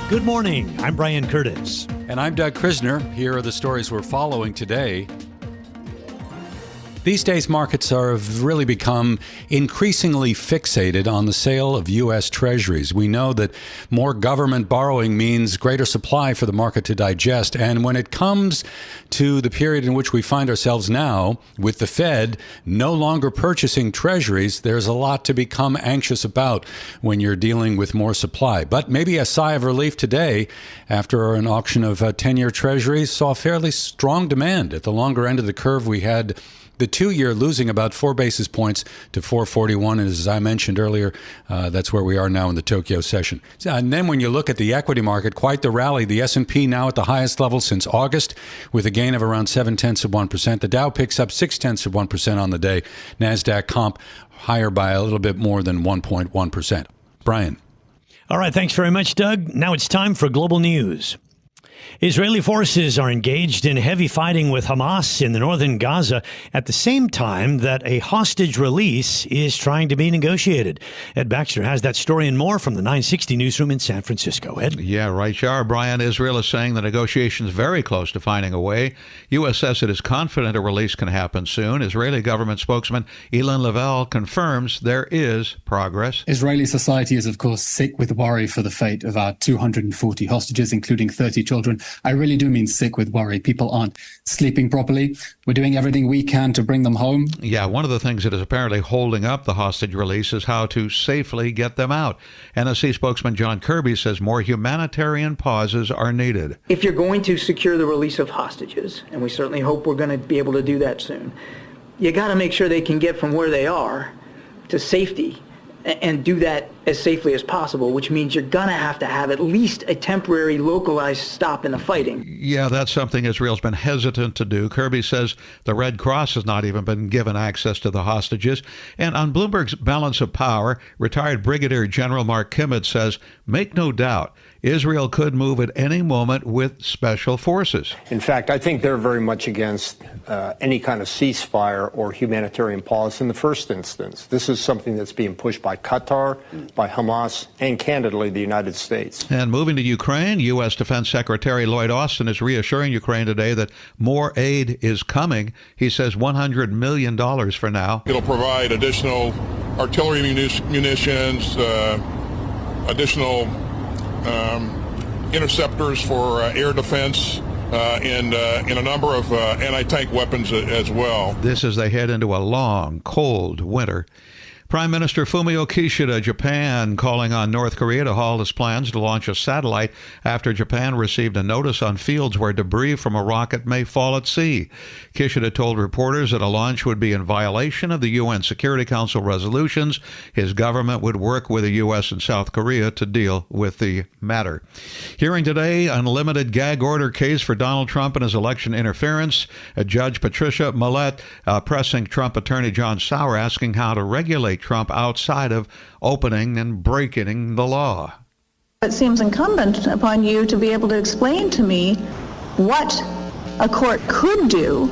Good morning. I'm Brian Curtis. And I'm Doug Krisner. Here are the stories we're following today. These days, markets have really become increasingly fixated on the sale of U.S. Treasuries. We know that more government borrowing means greater supply for the market to digest. And when it comes to the period in which we find ourselves now, with the Fed no longer purchasing Treasuries, there's a lot to become anxious about when you're dealing with more supply. But maybe a sigh of relief today after an auction of 10-year Treasuries saw fairly strong demand. At the longer end of the curve, we had the 2-year losing about 4 basis points to 441. And as I mentioned earlier, that's where we are now in the Tokyo session. And then when you look at the equity market, quite the rally. The S&P now at the highest level since August with a gain of around 0.7%. The Dow picks up 0.6% on the day. NASDAQ comp higher by a little bit more than 1.1%. Brian. All right. Thanks very much, Doug. Now it's time for global news. Israeli forces are engaged in heavy fighting with Hamas in the northern Gaza at the same time that a hostage release is trying to be negotiated. Ed Baxter has that story and more from the 960 newsroom in San Francisco. Ed? Yeah, right, you are, Brian. Israel is saying the negotiations very close to finding a way. U.S. says it is confident a release can happen soon. Israeli government spokesman Ilan Lavelle confirms there is progress. Israeli society is, of course, sick with worry for the fate of our 240 hostages, including 30 children. I really do mean sick with worry. People aren't sleeping properly. We're doing everything we can to bring them home. Yeah, one of the things that is apparently holding up the hostage release is how to safely get them out. NSC spokesman John Kirby says more humanitarian pauses are needed. If you're going to secure the release of hostages, and we certainly hope we're going to be able to do that soon, you got to make sure they can get from where they are to safety and do that as safely as possible, which means you're going to have at least a temporary localized stop in the fighting. Yeah, that's something Israel's been hesitant to do. Kirby says the Red Cross has not even been given access to the hostages. And on Bloomberg's Balance of Power, retired Brigadier General Mark Kimmett says, make no doubt, Israel could move at any moment with special forces. In fact, I think they're very much against any kind of ceasefire or humanitarian pause in the first instance. This is something that's being pushed by Qatar, by Hamas, and candidly, the United States. And moving to Ukraine, U.S. Defense Secretary Lloyd Austin is reassuring Ukraine today that more aid is coming. He says $100 million for now. It'll provide additional artillery munitions, additional interceptors for air defense, and a number of anti-tank weapons as well. This as they head into a long, cold winter. Prime Minister Fumio Kishida, Japan, calling on North Korea to halt its plans to launch a satellite after Japan received a notice on fields where debris from a rocket may fall at sea. Kishida told reporters that a launch would be in violation of the UN Security Council resolutions. His government would work with the U.S. and South Korea to deal with the matter. Hearing today, unlimited gag order case for Donald Trump and his election interference. Judge Patricia Millett pressing Trump attorney John Sauer, asking how to regulate Trump outside of opening and breaking the law. It seems incumbent upon you to be able to explain to me what a court could do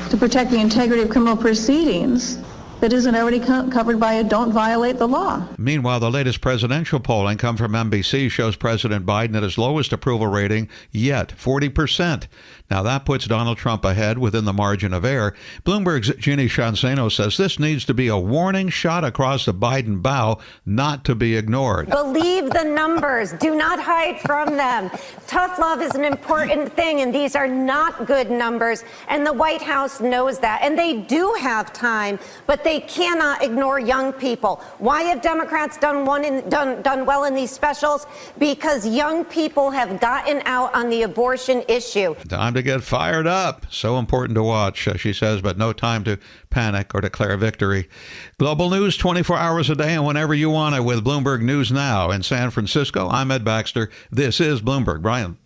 to protect the integrity of criminal proceedings that isn't already covered by a don't violate the law. Meanwhile, the latest presidential polling come from NBC shows President Biden at his lowest approval rating yet, 40%. Now, that puts Donald Trump ahead within the margin of error. Bloomberg's Ginny Scianceno says this needs to be a warning shot across the Biden bow, not to be ignored. Believe the numbers. Do not hide from them. Tough love is an important thing, and these are not good numbers, and the White House knows that. And they do have time, but they cannot ignore young people. Why have Democrats done well in these specials? Because young people have gotten out on the abortion issue. Time to get fired up. So important to watch, she says, but no time to panic or declare victory. Global news 24 hours a day and whenever you want it with Bloomberg News Now in San Francisco. I'm Ed Baxter. This is Bloomberg. Brian.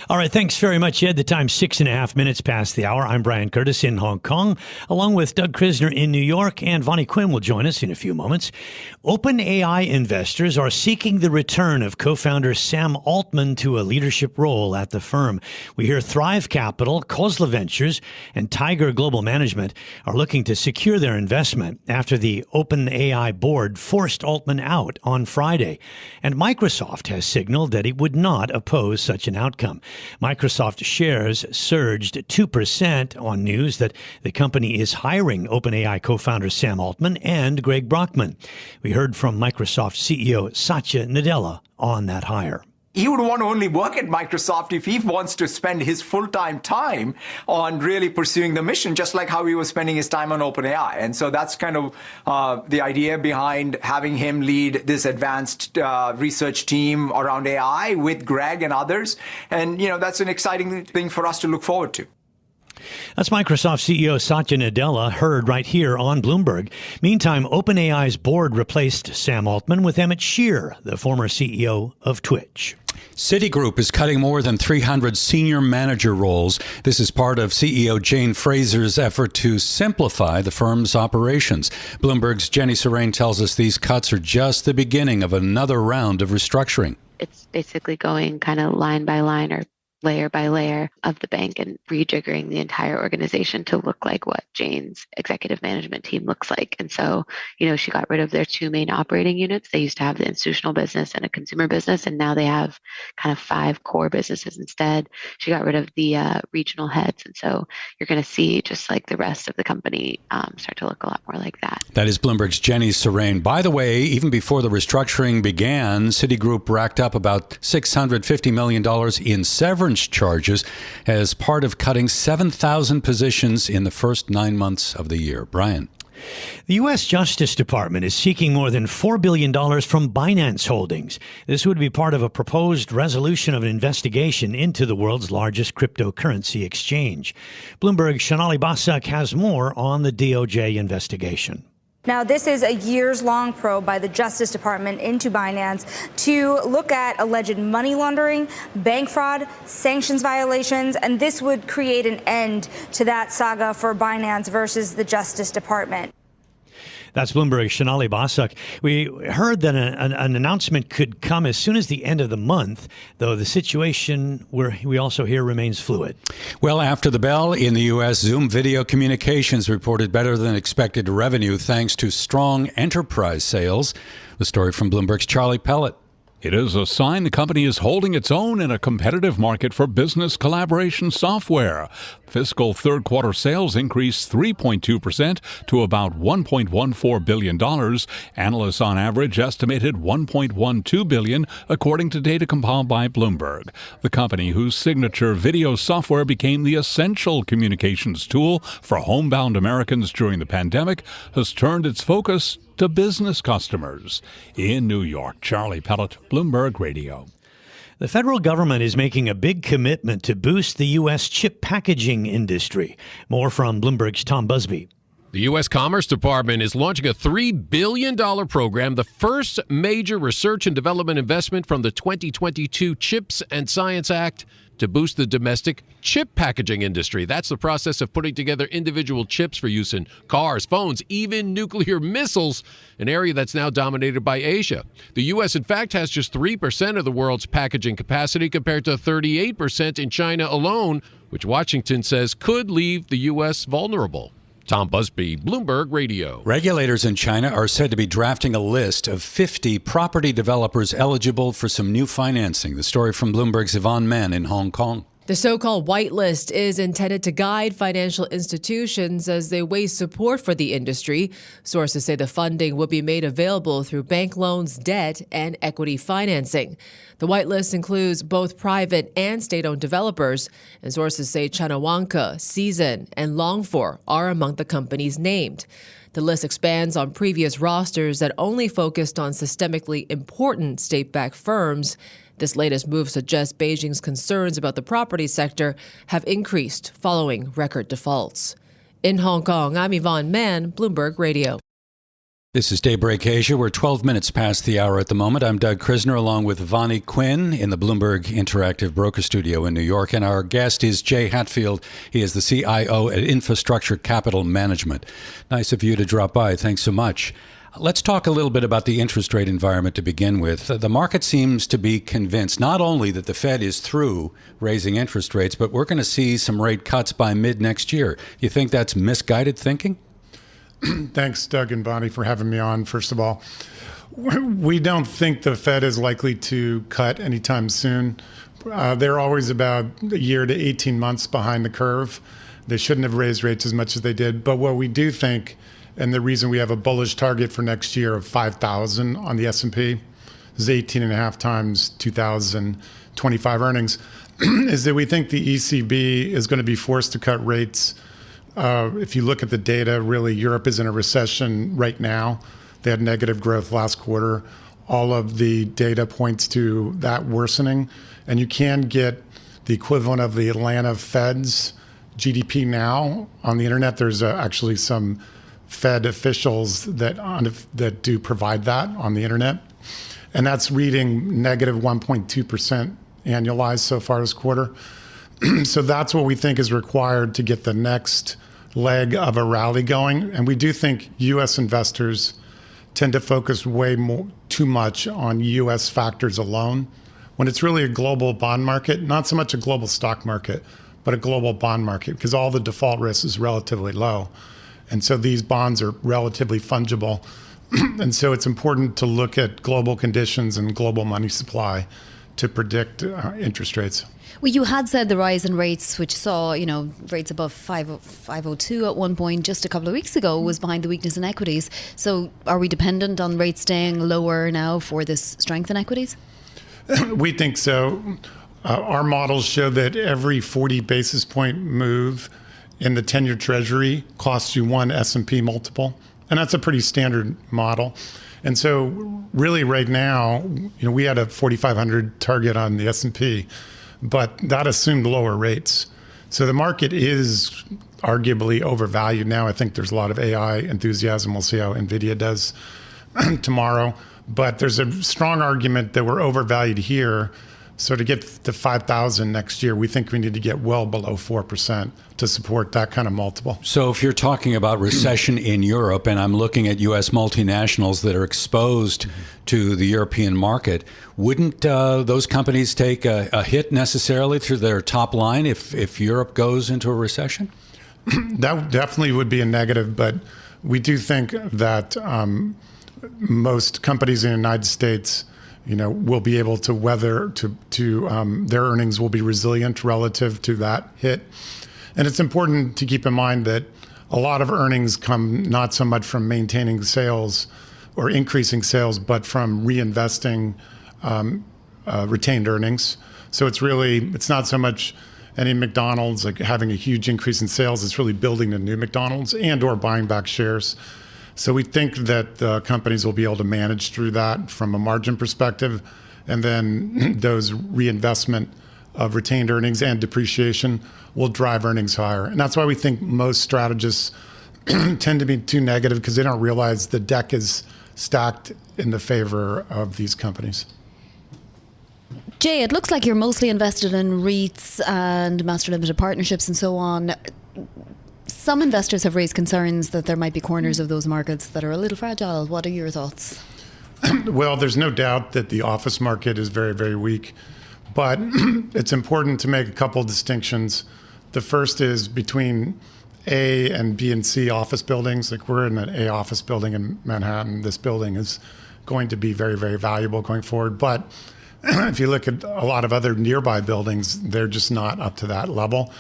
All right, thanks very much, Ed. The time's 6.5 minutes past the hour. I'm Brian Curtis in Hong Kong, along with Doug Krisner in New York, and Vonnie Quinn will join us in a few moments. OpenAI investors are seeking the return of co-founder Sam Altman to a leadership role at the firm. We hear Thrive Capital, Khosla Ventures, and Tiger Global Management are looking to secure their investment after the OpenAI board forced Altman out on Friday. And Microsoft has signaled that it would not oppose such an outcome. Microsoft shares surged 2% on news that the company is hiring OpenAI co-founder Sam Altman and Greg Brockman. We heard from Microsoft CEO Satya Nadella on that hire. He would want to only work at Microsoft if he wants to spend his full-time time on really pursuing the mission, just like how he was spending his time on OpenAI. And so that's kind of the idea behind having him lead this advanced research team around AI with Greg and others. And, that's an exciting thing for us to look forward to. That's Microsoft CEO Satya Nadella, heard right here on Bloomberg. Meantime, OpenAI's board replaced Sam Altman with Emmett Shear, the former CEO of Twitch. Citigroup is cutting more than 300 senior manager roles. This is part of CEO Jane Fraser's effort to simplify the firm's operations. Bloomberg's Jenny Serrain tells us these cuts are just the beginning of another round of restructuring. It's basically going kind of line by line or layer by layer of the bank and rejiggering the entire organization to look like what Jane's executive management team looks like. And so, she got rid of their two main operating units. They used to have the institutional business and a consumer business, and now they have kind of 5 core businesses instead. She got rid of the regional heads. And so you're going to see just like the rest of the company start to look a lot more like that. That is Bloomberg's Jenny Serrain. By the way, even before the restructuring began, Citigroup racked up about $650 million in severance charges as part of cutting 7,000 positions in the first 9 months of the year. Brian. The U.S. Justice Department is seeking more than $4 billion from Binance Holdings. This would be part of a proposed resolution of an investigation into the world's largest cryptocurrency exchange. Bloomberg's Shonali Basak has more on the DOJ investigation. Now, this is a years-long probe by the Justice Department into Binance to look at alleged money laundering, bank fraud, sanctions violations, and this would create an end to that saga for Binance versus the Justice Department. That's Bloomberg's Shonali Basak. We heard that an announcement could come as soon as the end of the month, though the situation we also hear remains fluid. Well, after the bell in the U.S., Zoom Video Communications reported better than expected revenue thanks to strong enterprise sales. The story from Bloomberg's Charlie Pellet. It is a sign the company is holding its own in a competitive market for business collaboration software. Fiscal third quarter sales increased 3.2% to about $1.14 billion. Analysts on average estimated $1.12 billion, according to data compiled by Bloomberg. The company, whose signature video software became the essential communications tool for homebound Americans during the pandemic, has turned its focus to business customers. In New York, Charlie Pellet, Bloomberg Radio. The federal government is making a big commitment to boost the U.S. chip packaging industry. More from Bloomberg's Tom Busby. The U.S. Commerce Department is launching a $3 billion program, the first major research and development investment from the 2022 CHIPS and Science Act, to boost the domestic chip packaging industry. That's the process of putting together individual chips for use in cars, phones, even nuclear missiles, an area that's now dominated by Asia. The U.S., in fact, has just 3% of the world's packaging capacity compared to 38% in China alone, which Washington says could leave the U.S. vulnerable. Tom Busby, Bloomberg Radio. Regulators in China are said to be drafting a list of 50 property developers eligible for some new financing. The story from Bloomberg's Yvonne Mann in Hong Kong. The so-called whitelist is intended to guide financial institutions as they weigh support for the industry. Sources say the funding will be made available through bank loans, debt, and equity financing. The whitelist includes both private and state-owned developers, and sources say Chinawanka, Season, and Longfor are among the companies named. The list expands on previous rosters that only focused on systemically important state-backed firms. This latest move suggests Beijing's concerns about the property sector have increased following record defaults. In Hong Kong, I'm Yvonne Mann, Bloomberg Radio. This is Daybreak Asia. We're 12 minutes past the hour at the moment. I'm Doug Krisner, along with Vonnie Quinn in the Bloomberg Interactive Broker Studio in New York. And our guest is Jay Hatfield. He is the CIO at Infrastructure Capital Management. Nice of you to drop by. Thanks so much. Let's talk a little bit about the interest rate environment to begin with. The market seems to be convinced not only that the Fed is through raising interest rates, but we're going to see some rate cuts by mid next year. You think that's misguided thinking? Thanks, Doug and Bonnie, for having me on. First of all, we don't think the Fed is likely to cut anytime soon. They're always about a year to 18 months behind the curve. They shouldn't have raised rates as much as they did. But what we do think, and the reason we have a bullish target for next year of 5,000 on the S&P, is 18.5 times 2025 earnings, is that we think the ECB is going to be forced to cut rates. If you look at the data, really, Europe is in a recession right now. They had negative growth last quarter. All of the data points to that worsening. And you can get the equivalent of the Atlanta Fed's GDP now on the internet. There's actually some Fed officials that do provide that on the internet. And that's reading negative 1.2% annualized so far this quarter. So that's what we think is required to get the next leg of a rally going. And we do think U.S. investors tend to focus too much on U.S. factors alone, when it's really a global bond market, not so much a global stock market, but a global bond market, because all the default risk is relatively low. And so these bonds are relatively fungible. And so it's important to look at global conditions and global money supply to predict interest rates. Well, you had said the rise in rates, which saw, rates above 502 at one point just a couple of weeks ago, was behind the weakness in equities. So are we dependent on rates staying lower now for this strength in equities? We think so. Our models show that every 40 basis point move in the 10-year Treasury costs you one S&P multiple. And that's a pretty standard model. And so really right now, we had a 4,500 target on the S&P, but that assumed lower rates. So the market is arguably overvalued now. I think there's a lot of AI enthusiasm. We'll see how NVIDIA does tomorrow. But there's a strong argument that we're overvalued here. So to get to 5,000 next year, we think we need to get well below 4% to support that kind of multiple. So if you're talking about recession in Europe, and I'm looking at U.S. multinationals that are exposed to the European market, wouldn't those companies take a hit necessarily to their top line if Europe goes into a recession? That definitely would be a negative, but we do think that most companies in the United States will be able to weather their earnings will be resilient relative to that hit. And it's important to keep in mind that a lot of earnings come not so much from maintaining sales or increasing sales, but from reinvesting retained earnings. So it's not so much any McDonald's like having a huge increase in sales. It's really building a new McDonald's and or buying back shares. So we think that the companies will be able to manage through that from a margin perspective, and then those reinvestment of retained earnings and depreciation will drive earnings higher. And that's why we think most strategists tend to be too negative, because they don't realize the deck is stacked in the favor of these companies. Jay, it looks like you're mostly invested in REITs and master limited partnerships and so on. Some investors have raised concerns that there might be corners of those markets that are a little fragile. What are your thoughts? Well, there's no doubt that the office market is very, very weak. But it's important to make a couple of distinctions. The first is between A and B and C office buildings. Like, we're in an A office building in Manhattan. This building is going to be very, very valuable going forward. But if you look at a lot of other nearby buildings, they're just not up to that level.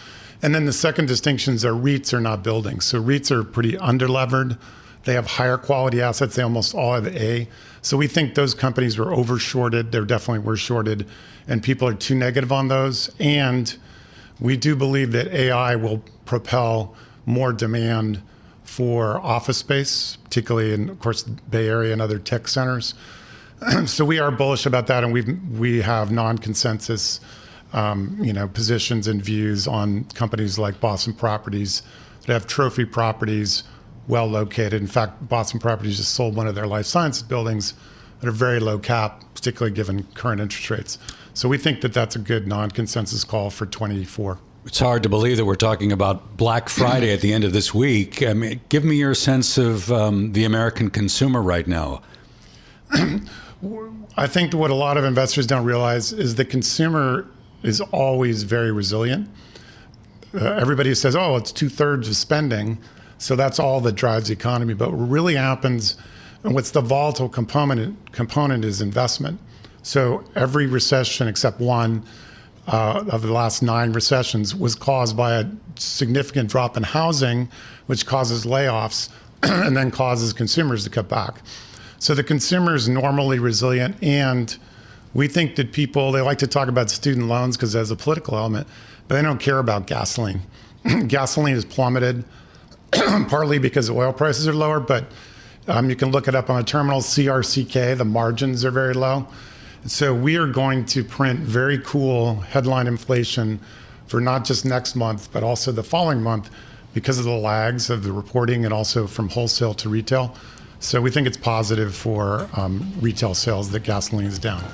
And then the second distinctions are REITs are not buildings. So REITs are pretty underlevered. They have higher quality assets. They almost all have A. So we think those companies were over-shorted. They definitely were shorted, and people are too negative on those. And we do believe that AI will propel more demand for office space, particularly in, of course, the Bay Area and other tech centers. So we are bullish about that, and we have non-consensus positions and views on companies like Boston Properties that have trophy properties well located. In fact, Boston Properties just sold one of their life sciences buildings at a very low cap, particularly given current interest rates. So we think that that's a good non-consensus call for 24. It's hard to believe that we're talking about Black Friday at the end of this week. I mean, give me your sense of the American consumer right now. I think what a lot of investors don't realize is the consumer is always very resilient. Everybody says, oh, it's 2/3 of spending, so that's all that drives the economy. But what really happens, and what's the volatile component is investment. So every recession except one of the last 9 recessions was caused by a significant drop in housing, which causes layoffs and then causes consumers to cut back. So the consumer is normally resilient, and we think that people, they like to talk about student loans because there's a political element, but they don't care about gasoline. Gasoline has plummeted, partly because oil prices are lower, but you can look it up on the terminal, CRCK, the margins are very low. So we are going to print very cool headline inflation for not just next month, but also the following month because of the lags of the reporting and also from wholesale to retail. So we think it's positive for retail sales that gasoline is down.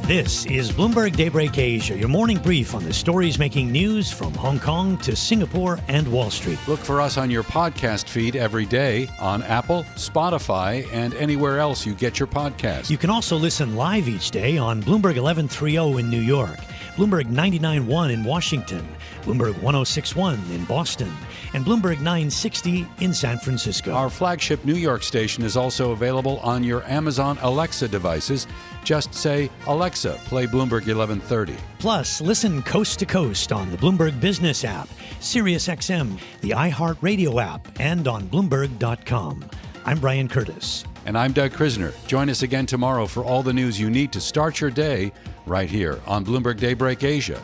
This is Bloomberg Daybreak Asia, your morning brief on the stories making news from Hong Kong to Singapore and Wall Street. Look for us on your podcast feed every day on Apple, Spotify, and anywhere else you get your podcasts. You can also listen live each day on Bloomberg 1130 in New York, Bloomberg 99.1 in Washington, Bloomberg 106.1 in Boston, and Bloomberg 960 in San Francisco. Our flagship New York station is also available on your Amazon Alexa devices. Just say, Alexa, play Bloomberg 1130. Plus, listen coast to coast on the Bloomberg Business app, SiriusXM, the iHeartRadio app, and on Bloomberg.com. I'm Brian Curtis. And I'm Doug Krisner. Join us again tomorrow for all the news you need to start your day right here on Bloomberg Daybreak Asia.